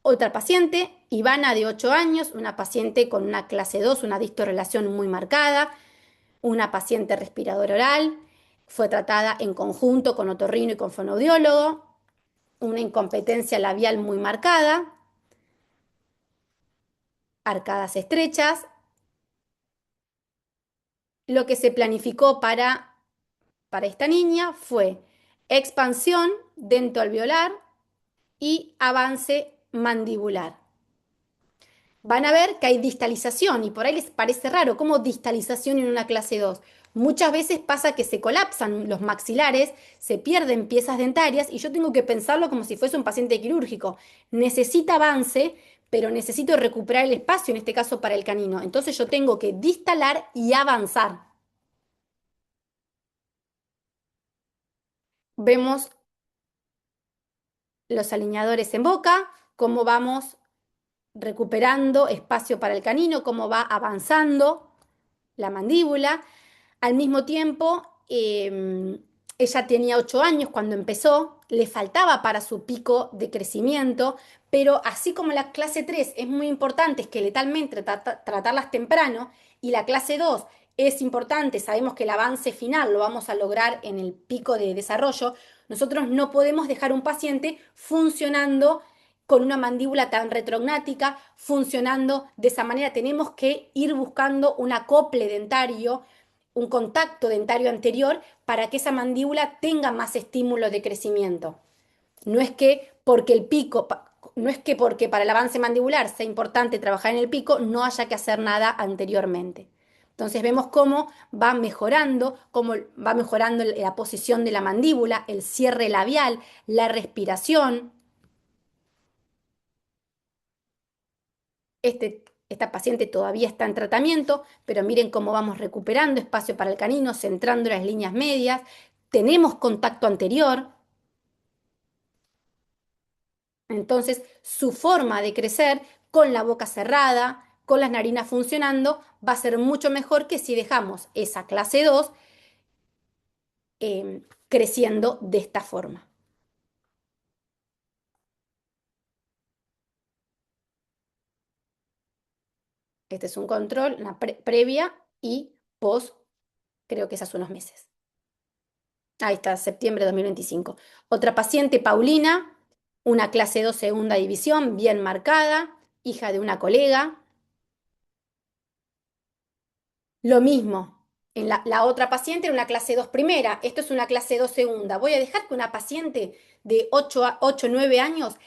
B: Otra paciente, Ivana, de 8 años, una paciente con una clase 2, una distorrelación muy marcada, una paciente respiradora oral, fue tratada en conjunto con otorrino y con fonoaudiólogo, una incompetencia labial muy marcada, arcadas estrechas. Lo que se planificó para esta niña fue expansión dentoalveolar y avance mandibular. Van a ver que hay distalización y por ahí les parece raro, ¿cómo distalización en una clase 2? Muchas veces pasa que se colapsan los maxilares, se pierden piezas dentarias y yo tengo que pensarlo como si fuese un paciente quirúrgico. Necesita avance, pero necesito recuperar el espacio, en este caso para el canino. Entonces yo tengo que distalar y avanzar. Vemos los alineadores en boca, cómo vamos recuperando espacio para el canino, cómo va avanzando la mandíbula. Al mismo tiempo, ella tenía 8 años cuando empezó, le faltaba para su pico de crecimiento, pero así como la clase 3 es muy importante esqueletalmente tratarlas temprano y la clase 2 es importante, sabemos que el avance final lo vamos a lograr en el pico de desarrollo, nosotros no podemos dejar un paciente funcionando con una mandíbula tan retrognática, funcionando de esa manera. Tenemos que ir buscando un acople dentario, un contacto dentario anterior para que esa mandíbula tenga más estímulo de crecimiento. No es que porque el pico, no es que porque para el avance mandibular sea importante trabajar en el pico, no haya que hacer nada anteriormente. Entonces vemos cómo va mejorando la posición de la mandíbula, el cierre labial, la respiración. Esta paciente todavía está en tratamiento, pero miren cómo vamos recuperando espacio para el canino, centrando las líneas medias. Tenemos contacto anterior, entonces su forma de crecer con la boca cerrada, con las narinas funcionando, va a ser mucho mejor que si dejamos esa clase 2 creciendo de esta forma. Este es un control, una previa y post, creo que es hace unos meses. Ahí está, septiembre de 2025. Otra paciente, Paulina, una clase 2 segunda división, bien marcada, hija de una colega. Lo mismo, en la otra paciente era una clase 2 primera, esto es una clase 2 segunda. Voy a dejar que una paciente de 8 9 años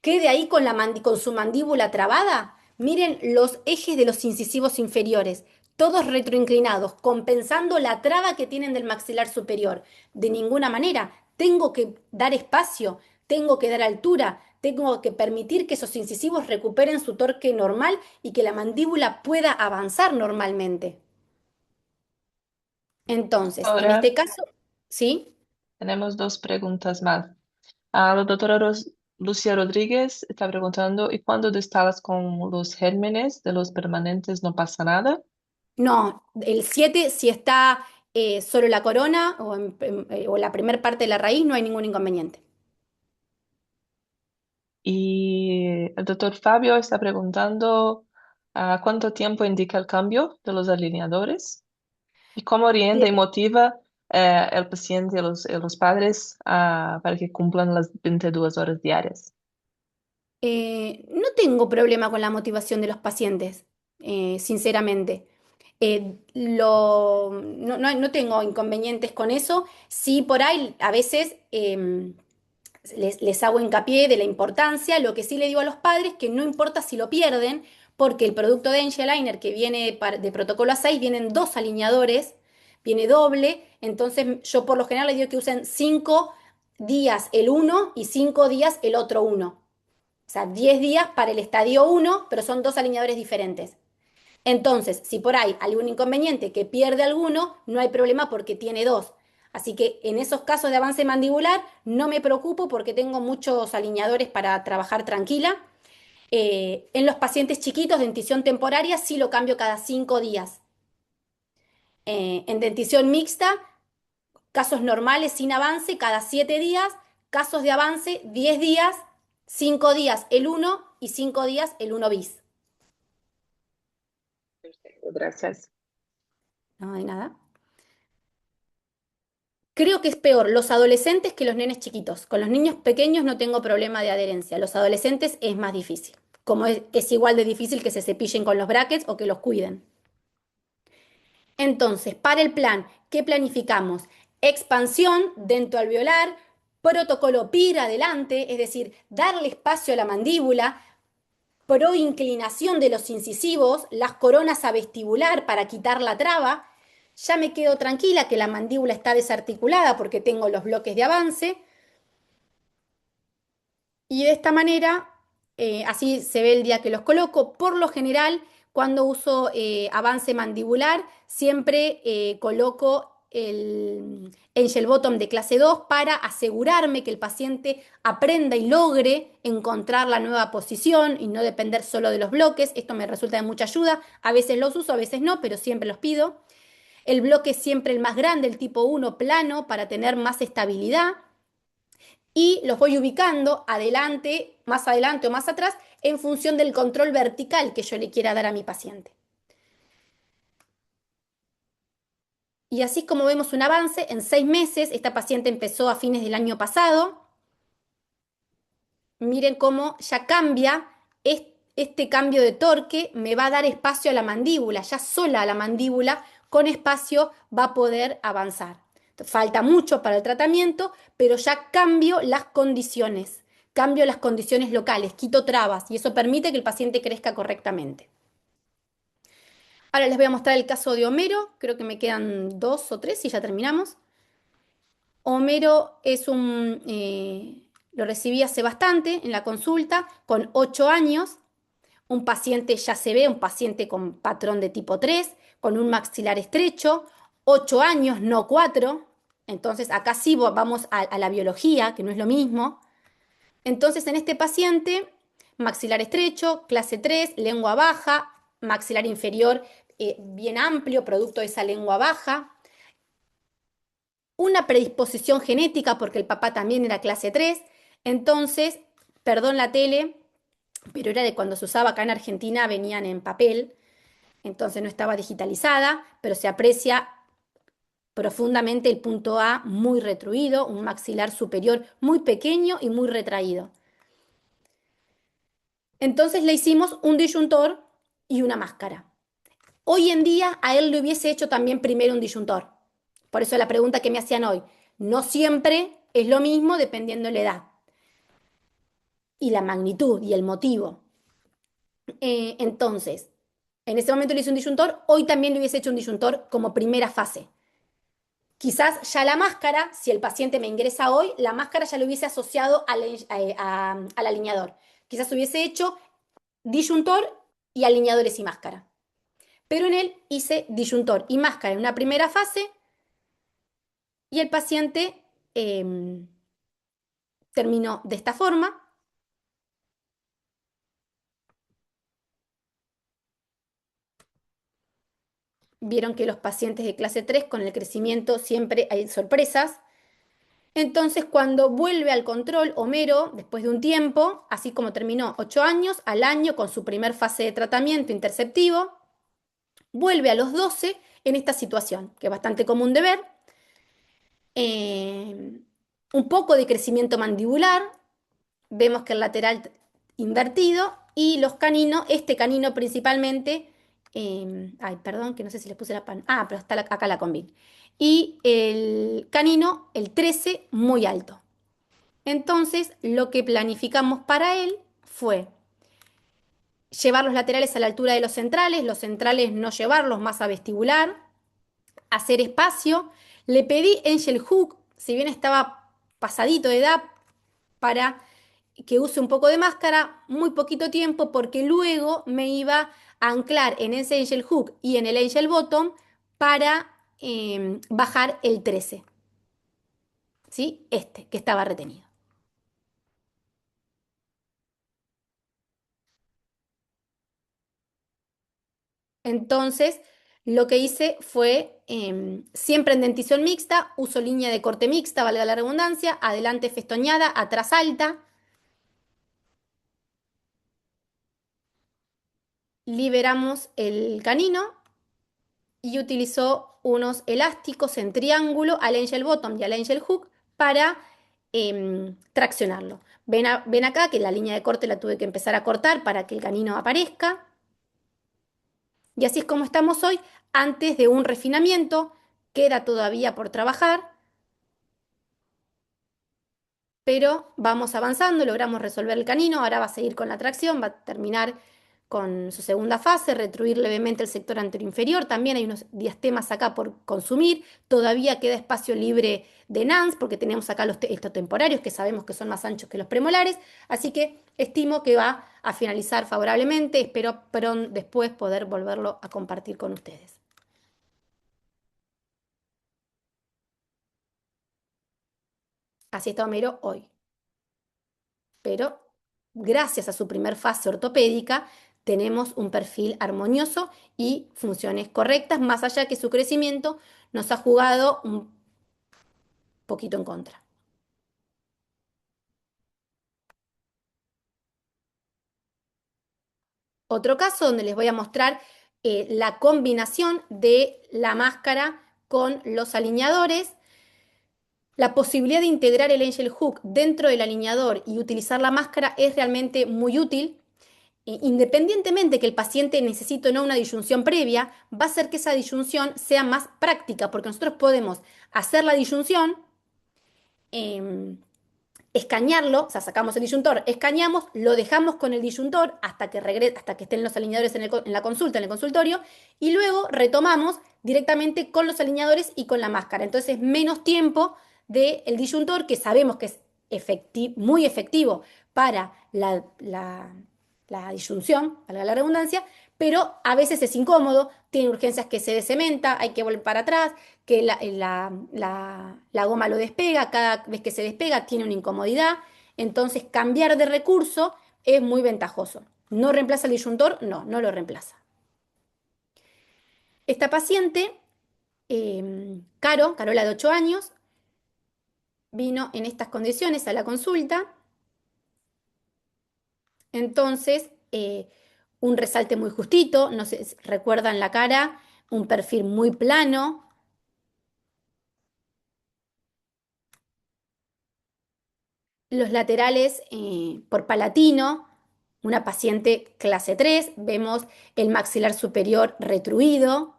B: quede ahí con, con su mandíbula trabada. Miren los ejes de los incisivos inferiores, todos retroinclinados, compensando la traba que tienen del maxilar superior. De ninguna manera, tengo que dar espacio, tengo que dar altura, tengo que permitir que esos incisivos recuperen su torque normal y que la mandíbula pueda avanzar normalmente. Entonces, en
A: Ahora
B: este caso, ¿sí?
A: tenemos dos preguntas más. La doctora Lucia Rodríguez está preguntando, ¿y cuando destapas con los gérmenes de los permanentes no pasa nada?
B: No, el 7 si está solo la corona o la primera parte de la raíz, no hay ningún inconveniente.
A: Y el doctor Fabio está preguntando, ¿cuánto tiempo indica el cambio de los alineadores? ¿Y cómo orienta y
B: Bien.
A: motiva el paciente y los padres para que cumplan las 22 horas diarias?
B: No tengo problema con la motivación de los pacientes, sinceramente. No tengo inconvenientes con eso. Sí, por ahí a veces les hago hincapié de la importancia. Lo que sí le digo a los padres que no importa si lo pierden, porque el producto de Angeliner que viene de protocolo A6 vienen dos alineadores, viene doble. Entonces yo por lo general les digo que usen 5 días el uno y 5 días el otro uno. O sea, 10 días para el estadio uno, pero son dos alineadores diferentes. Entonces, si por ahí hay algún inconveniente que pierde alguno, no hay problema porque tiene dos. Así que en esos casos de avance mandibular no me preocupo porque tengo muchos alineadores para trabajar tranquila. En los pacientes chiquitos, dentición temporaria, sí lo cambio cada 5 días. En dentición mixta, casos normales sin avance, cada 7 días. Casos de avance, 10 días, 5 días el uno y 5 días el uno bis.
A: Gracias.
B: No hay nada. Creo que es peor los adolescentes que los nenes chiquitos. Con los niños pequeños no tengo problema de adherencia. Los adolescentes es más difícil. Como es igual de difícil que se cepillen con los brackets o que los cuiden. Entonces, para el plan, ¿qué planificamos? Expansión dento alveolar, protocolo PIR adelante, es decir, darle espacio a la mandíbula, proinclinación de los incisivos, las coronas a vestibular para quitar la traba, Ya me quedo tranquila que la mandíbula está desarticulada porque tengo los bloques de avance y de esta manera, así se ve el día que los coloco. Por lo general, cuando uso avance mandibular, siempre coloco el Angel Bottom de clase 2 para asegurarme que el paciente aprenda y logre encontrar la nueva posición y no depender solo de los bloques. Esto me resulta de mucha ayuda. A veces los uso, a veces no, pero siempre los pido. El bloque es siempre el más grande, el tipo 1 plano, para tener más estabilidad y los voy ubicando adelante o más atrás en función del control vertical que yo le quiera dar a mi paciente. Y así como vemos un avance, en 6 meses, esta paciente empezó a fines del año pasado, miren cómo ya cambia, este cambio de torque me va a dar espacio a la mandíbula, ya sola la mandíbula con espacio va a poder avanzar. Falta mucho para el tratamiento, pero ya cambio las condiciones locales, quito trabas y eso permite que el paciente crezca correctamente. Ahora les voy a mostrar el caso de Homero, creo que me quedan 2 o 3 y ya terminamos. Homero lo recibí hace bastante en la consulta, con 8 años, un paciente ya se ve, un paciente con patrón de tipo 3, con un maxilar estrecho, 8 años, no 4. Entonces acá sí vamos a la biología, que no es lo mismo. Entonces en este paciente, maxilar estrecho, clase 3, lengua baja, maxilar inferior bien amplio, producto de esa lengua baja, una predisposición genética porque el papá también era clase 3. Entonces, perdón la tele, pero era de cuando se usaba acá en Argentina, venían en papel, entonces no estaba digitalizada, pero se aprecia profundamente el punto A muy retruido, un maxilar superior muy pequeño y muy retraído. Entonces le hicimos un disyuntor y una máscara. Hoy en día a él le hubiese hecho también primero un disyuntor. Por eso la pregunta que me hacían hoy, no siempre es lo mismo dependiendo de la edad y la magnitud y el motivo. Entonces, en ese momento le hice un disyuntor, hoy también le hubiese hecho un disyuntor como primera fase. Quizás ya la máscara, si el paciente me ingresa hoy, la máscara ya lo hubiese asociado al alineador. Quizás hubiese hecho disyuntor y alineadores y máscara. Pero en él hice disyuntor y máscara en una primera fase y el paciente terminó de esta forma. Vieron que los pacientes de clase 3 con el crecimiento siempre hay sorpresas. Entonces, cuando vuelve al control, Homero, después de un tiempo, así como terminó 8 años, al año con su primer fase de tratamiento interceptivo, vuelve a los 12 en esta situación, que es bastante común de ver. Eh, un poco de crecimiento mandibular, vemos que el lateral invertido y los caninos, este canino principalmente, ay, perdón, que no sé si les puse la pan, pero está acá la combi. Y el canino, el 13, muy alto. Entonces, lo que planificamos para él fue llevar los laterales a la altura de los centrales no llevarlos más a vestibular, hacer espacio. Le pedí Angel Hook, si bien estaba pasadito de edad, para que use un poco de máscara, muy poquito tiempo, porque luego me iba a anclar en ese Angel Hook y en el Angel Bottom para bajar el 13, ¿sí? Este, que estaba retenido. Entonces, lo que hice fue, siempre en dentición mixta, uso línea de corte mixta, valga la redundancia, adelante festoñada, atrás alta, liberamos el canino y utilizó unos elásticos en triángulo al angel bottom y al angel hook para traccionarlo. Ven acá que la línea de corte la tuve que empezar a cortar para que el canino aparezca. Y así es como estamos hoy, antes de un refinamiento. Queda todavía por trabajar, pero vamos avanzando, logramos resolver el canino, ahora va a seguir con la tracción, va a terminar con su segunda fase, retruir levemente el sector anterior-inferior. También hay unos diastemas acá por consumir. Todavía queda espacio libre de NANS porque tenemos acá los estos temporarios que sabemos que son más anchos que los premolares. Así que estimo que va a finalizar favorablemente. Espero después poder volverlo a compartir con ustedes. Así está Homero hoy. Pero gracias a su primer fase ortopédica tenemos un perfil armonioso y funciones correctas, más allá que su crecimiento nos ha jugado un poquito en contra. Otro caso donde les voy a mostrar la combinación de la máscara con los alineadores. La posibilidad de integrar el Angel Hook dentro del alineador y utilizar la máscara es realmente muy útil. Independientemente que el paciente necesite o no una disyunción previa, va a hacer que esa disyunción sea más práctica, porque nosotros podemos hacer la disyunción, eh, escanearlo, o sea, sacamos el disyuntor, escaneamos, lo dejamos con el disyuntor hasta que estén los alineadores en la consulta, en el consultorio, y luego retomamos directamente con los alineadores y con la máscara. Entonces, menos tiempo del disyuntor, que sabemos que es muy efectivo para la disyunción, valga la redundancia, pero a veces es incómodo, tiene urgencias que se descementa, hay que volver para atrás, que la goma lo despega, cada vez que se despega tiene una incomodidad, entonces cambiar de recurso es muy ventajoso. ¿No reemplaza el disyuntor? No, no lo reemplaza. Esta paciente, Carola de 8 años, vino en estas condiciones a la consulta, entonces un resalte muy justito, no sé si recuerdan la cara, un perfil muy plano, los laterales por palatino, una paciente clase 3, vemos el maxilar superior retruido.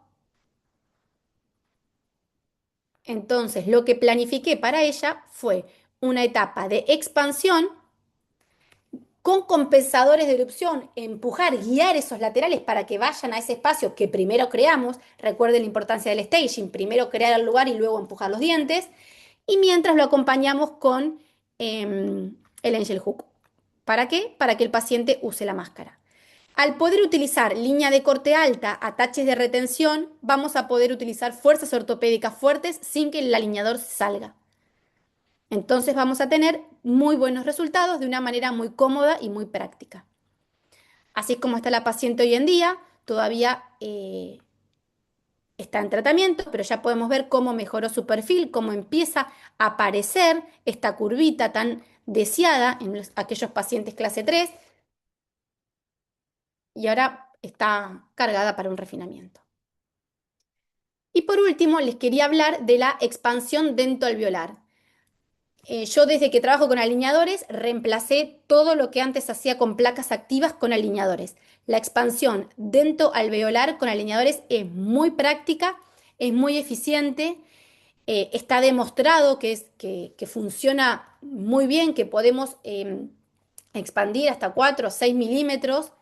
B: Entonces, lo que planifiqué para ella fue una etapa de expansión con compensadores de erupción, empujar, guiar esos laterales para que vayan a ese espacio que primero creamos. Recuerden la importancia del staging, primero crear el lugar y luego empujar los dientes. Y mientras lo acompañamos con el Angel Hook. ¿Para qué? Para que el paciente use la máscara. Al poder utilizar línea de corte alta, ataches de retención, vamos a poder utilizar fuerzas ortopédicas fuertes sin que el alineador salga. Entonces vamos a tener muy buenos resultados de una manera muy cómoda y muy práctica. Así es como está la paciente hoy en día, todavía está en tratamiento, pero ya podemos ver cómo mejoró su perfil, cómo empieza a aparecer esta curvita tan deseada en aquellos pacientes clase 3 y ahora está cargada para un refinamiento. Y por último, les quería hablar de la expansión dentoalveolar. Yo desde que trabajo con alineadores reemplacé todo lo que antes hacía con placas activas con alineadores. La expansión dentoalveolar con alineadores es muy práctica, es muy eficiente, está demostrado que funciona muy bien, que podemos expandir hasta 4 o 6 milímetros.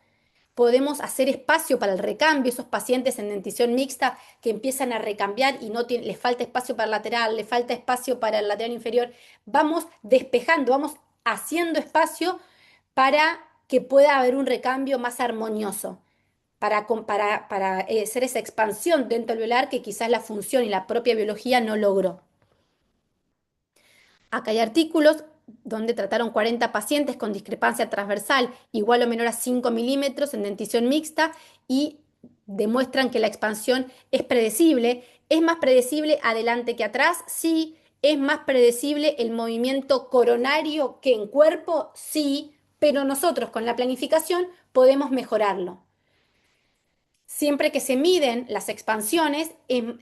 B: Podemos hacer espacio para el recambio, esos pacientes en dentición mixta que empiezan a recambiar y no les falta espacio para el lateral, les falta espacio para el lateral inferior. Vamos despejando, vamos haciendo espacio para que pueda haber un recambio más armonioso, para hacer esa expansión dentro alveolar que quizás la función y la propia biología no logró. Acá hay artículos donde trataron 40 pacientes con discrepancia transversal igual o menor a 5 milímetros en dentición mixta y demuestran que la expansión es predecible. ¿Es más predecible adelante que atrás? Sí. ¿Es más predecible el movimiento coronario que en cuerpo? Sí. Pero nosotros con la planificación podemos mejorarlo. Siempre que se miden las expansiones,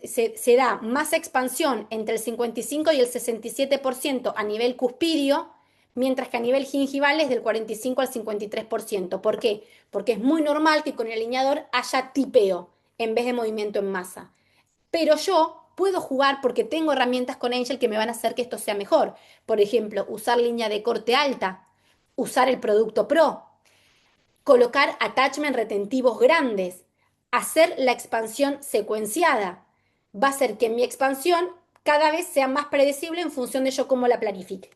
B: se da más expansión entre el 55 y el 67% a nivel cuspidio, mientras que a nivel gingival es del 45 al 53%. ¿Por qué? Porque es muy normal que con el alineador haya tipeo en vez de movimiento en masa. Pero yo puedo jugar porque tengo herramientas con Angel que me van a hacer que esto sea mejor. Por ejemplo, usar línea de corte alta, usar el producto Pro, colocar attachment retentivos grandes, hacer la expansión secuenciada. Va a hacer que mi expansión cada vez sea más predecible en función de yo cómo la planifique.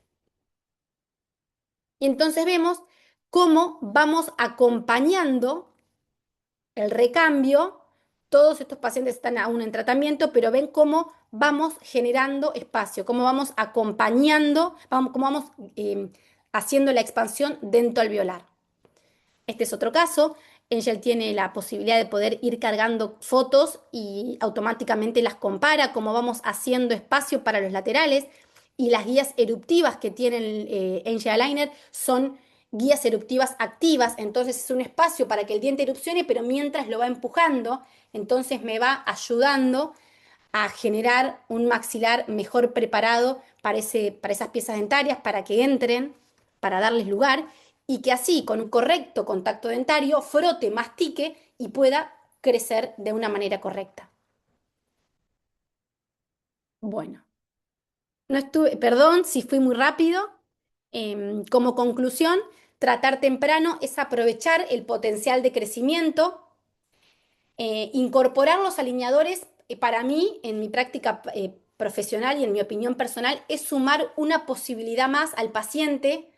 B: Y entonces vemos cómo vamos acompañando el recambio. Todos estos pacientes están aún en tratamiento, pero ven cómo vamos generando espacio, cómo vamos acompañando, cómo vamos haciendo la expansión dentro alveolar. Este es otro caso. Angel tiene la posibilidad de poder ir cargando fotos y automáticamente las compara, cómo vamos haciendo espacio para los laterales. Y las guías eruptivas que tiene el Angel Aligner son guías eruptivas activas, entonces es un espacio para que el diente erupcione, pero mientras lo va empujando, entonces me va ayudando a generar un maxilar mejor preparado para esas piezas dentarias, para que entren, para darles lugar y que así, con un correcto contacto dentario, frote, mastique y pueda crecer de una manera correcta. Bueno, no estuve, perdón si fui muy rápido. Como conclusión, tratar temprano es aprovechar el potencial de crecimiento. Incorporar los alineadores, para mí, en mi práctica profesional y en mi opinión personal, es sumar una posibilidad más al paciente.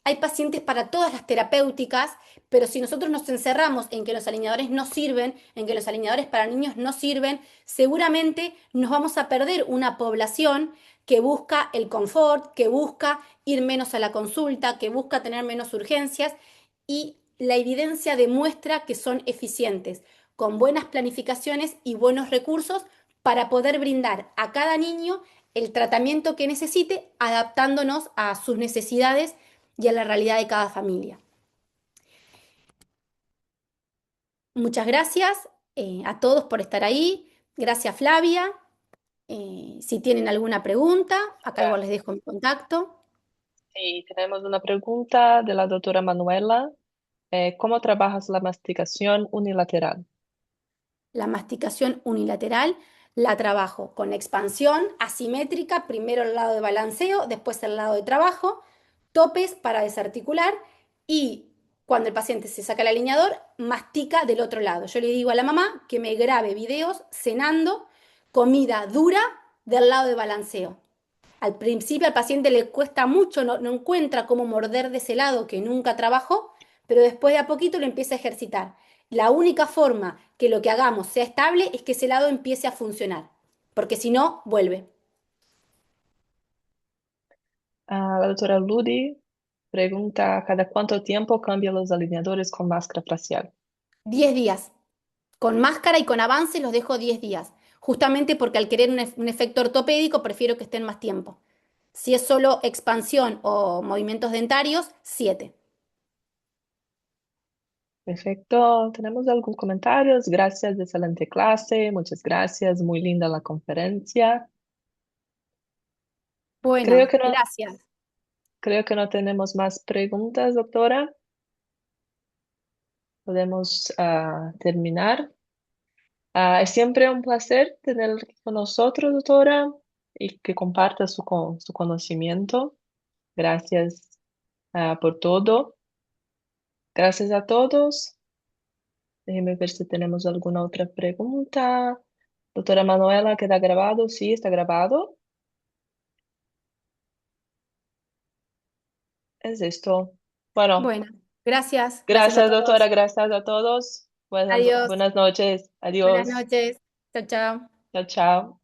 B: Hay pacientes para todas las terapéuticas, pero si nosotros nos encerramos en que los alineadores no sirven, en que los alineadores para niños no sirven, seguramente nos vamos a perder una población que busca el confort, que busca ir menos a la consulta, que busca tener menos urgencias y la evidencia demuestra que son eficientes con buenas planificaciones y buenos recursos para poder brindar a cada niño el tratamiento que necesite, adaptándonos a sus necesidades y a la realidad de cada familia. Muchas gracias a todos por estar ahí. Gracias, Flavia. Si tienen alguna pregunta, acá igual les dejo mi contacto.
A: Sí, tenemos una pregunta de la doctora Manuela. ¿Cómo trabajas la masticación unilateral?
B: La masticación unilateral la trabajo con expansión asimétrica, primero el lado de balanceo, después el lado de trabajo, topes para desarticular y cuando el paciente se saca el alineador, mastica del otro lado. Yo le digo a la mamá que me grabe videos cenando comida dura del lado de balanceo. Al principio al paciente le cuesta mucho, no encuentra cómo morder de ese lado que nunca trabajó, pero después de a poquito lo empieza a ejercitar. La única forma que lo que hagamos sea estable es que ese lado empiece a funcionar, porque si no, vuelve.
A: La doctora Ludi pregunta, ¿cada cuánto tiempo cambia los alineadores con máscara facial?
B: 10 días. Con máscara y con avance los dejo 10 días, justamente porque al querer un efecto ortopédico prefiero que estén más tiempo. Si es solo expansión o movimientos dentarios, 7.
A: Perfecto. ¿Tenemos algún comentario? Gracias, excelente clase. Muchas gracias. Muy linda la conferencia. Creo
B: Bueno,
A: que no,
B: gracias.
A: creo que no tenemos más preguntas, doctora. Podemos terminar. Es siempre un placer tener con nosotros, doctora, y que comparta su conocimiento. Gracias, por todo. Gracias a todos. Déjeme ver si tenemos alguna otra pregunta. Doctora Manuela, ¿queda grabado? Sí, está grabado. Es esto. Bueno,
B: Bueno, gracias. Gracias a
A: gracias, doctora.
B: todos.
A: Gracias a todos.
B: Adiós.
A: Buenas noches.
B: Buenas
A: Adiós.
B: noches. Chao, chao.
A: Chao, chao.